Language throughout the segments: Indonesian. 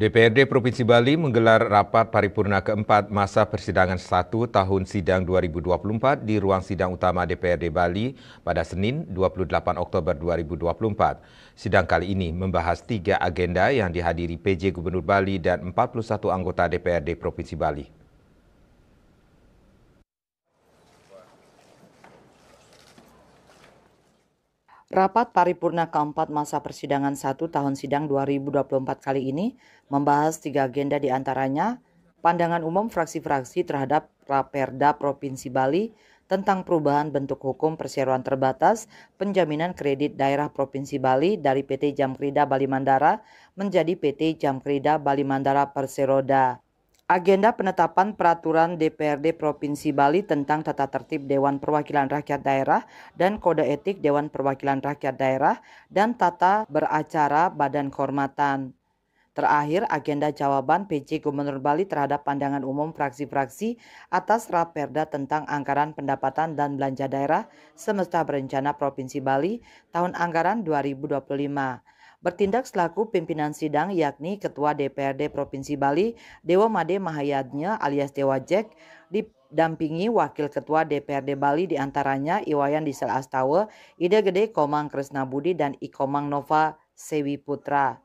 DPRD Provinsi Bali menggelar rapat paripurna keempat masa persidangan 1 tahun sidang 2024 di ruang sidang utama DPRD Bali pada Senin 28 Oktober 2024. Sidang kali ini membahas 3 agenda yang dihadiri PJ Gubernur Bali dan 41 anggota DPRD Provinsi Bali. Rapat paripurna keempat masa persidangan 1 tahun sidang 2024 kali ini membahas 3 agenda diantaranya pandangan umum fraksi-fraksi terhadap Raperda Provinsi Bali tentang perubahan bentuk hukum perseroan terbatas penjaminan kredit daerah Provinsi Bali dari PT Jamkrida Bali Mandara menjadi PT Jamkrida Bali Mandara Perseroda. Agenda penetapan peraturan DPRD Provinsi Bali tentang tata tertib Dewan Perwakilan Rakyat Daerah dan Kode Etik Dewan Perwakilan Rakyat Daerah dan tata beracara Badan Kehormatan. Terakhir, agenda jawaban PJ Gubernur Bali terhadap pandangan umum fraksi-fraksi atas Raperda tentang anggaran pendapatan dan belanja daerah semesta berencana Provinsi Bali tahun anggaran 2025. Bertindak selaku pimpinan sidang yakni Ketua DPRD Provinsi Bali Dewa Made Mahayadnya alias Dewa Jack didampingi Wakil Ketua DPRD Bali diantaranya Iwayan Diesel Astawa, Ida Gede Komang Kresna Budi dan Ikomang Nova Sewi Putra.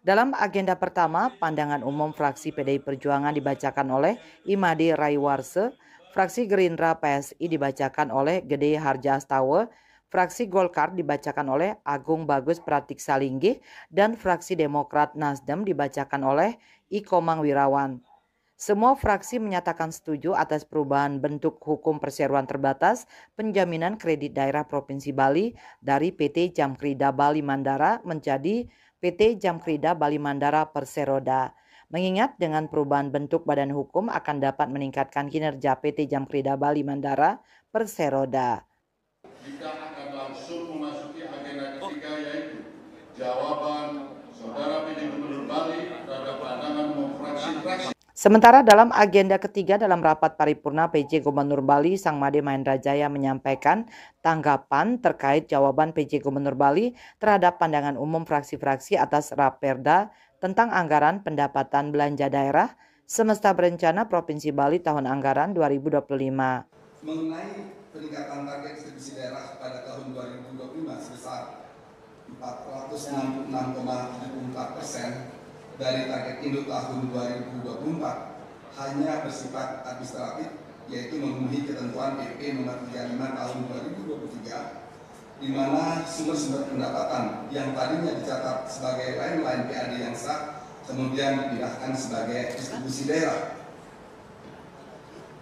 Dalam agenda pertama, pandangan umum fraksi PDI Perjuangan dibacakan oleh Imade Raiwarse, fraksi Gerindra PSI dibacakan oleh Gede Harja Astawa, fraksi Golkar dibacakan oleh Agung Bagus Pratik Salinggih, dan fraksi Demokrat Nasdem dibacakan oleh Ikomang Wirawan. Semua fraksi menyatakan setuju atas perubahan bentuk hukum perseroan terbatas penjaminan kredit daerah Provinsi Bali dari PT Jamkrida Bali Mandara menjadi PT Jamkrida Bali Mandara Perseroda. Mengingat dengan perubahan bentuk badan hukum akan dapat meningkatkan kinerja PT Jamkrida Bali Mandara Perseroda. Kita akan langsung memasuki agenda ketiga yaitu jawaban Saudara PJ Gubernur Bali terhadap pandangan umum fraksi-fraksi. Sementara dalam agenda ketiga dalam rapat paripurna PJ Gubernur Bali, Sang Made Mahendra Jaya menyampaikan tanggapan terkait jawaban PJ Gubernur Bali terhadap pandangan umum fraksi-fraksi atas Raperda tentang anggaran pendapatan belanja daerah semesta berencana Provinsi Bali tahun anggaran 2025. Mengenai peningkatan target distribusi daerah pada tahun 2025 sebesar 466,74% dari target induk tahun 2024 hanya bersifat administratif, yaitu memenuhi ketentuan PP nomor 35 tahun 2023, di mana sumber-sumber pendapatan yang tadinya dicatat sebagai lain-lain PAD yang sah kemudian dipindahkan sebagai distribusi daerah.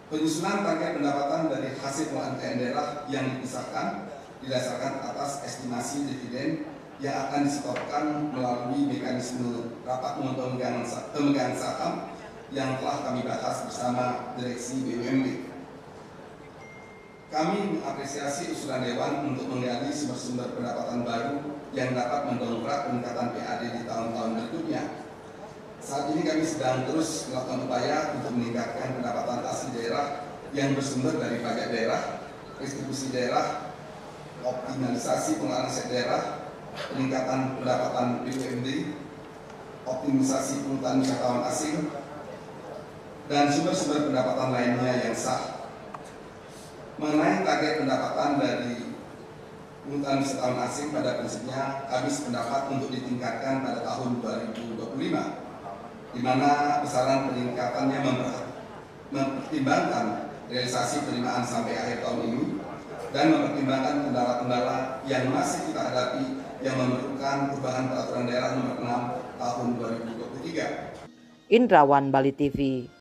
Penyusunan target pendapatan dari hasil pengelolaan daerah yang dipisahkan didasarkan atas estimasi dividen yang akan disetorkan melalui mekanisme rapat pemegang saham yang telah kami bahas bersama Direksi BUMD. Kami mengapresiasi usulan Dewan untuk menggali sumber-sumber pendapatan baru yang dapat mendongkrak peningkatan PAD di tahun-tahun berikutnya. Saat ini kami sedang terus melakukan upaya untuk meningkatkan pendapatan asli daerah yang bersumber dari pajak daerah, distribusi daerah, optimalisasi pengelolaan aset daerah, peningkatan pendapatan BUMD, optimisasi penghutan wisatawan asing, dan sumber-sumber pendapatan lainnya yang sah. Mengenai target pendapatan dari penghutan wisatawan asing pada prinsipnya kami sependapat untuk ditingkatkan pada tahun 2025. Di mana besaran peningkatannya mempertimbangkan realisasi penerimaan sampai akhir tahun ini dan mempertimbangkan kendala-kendala yang masih kita hadapi yang memerlukan perubahan peraturan daerah nomor 6 tahun 2023. Indrawan, Bali TV.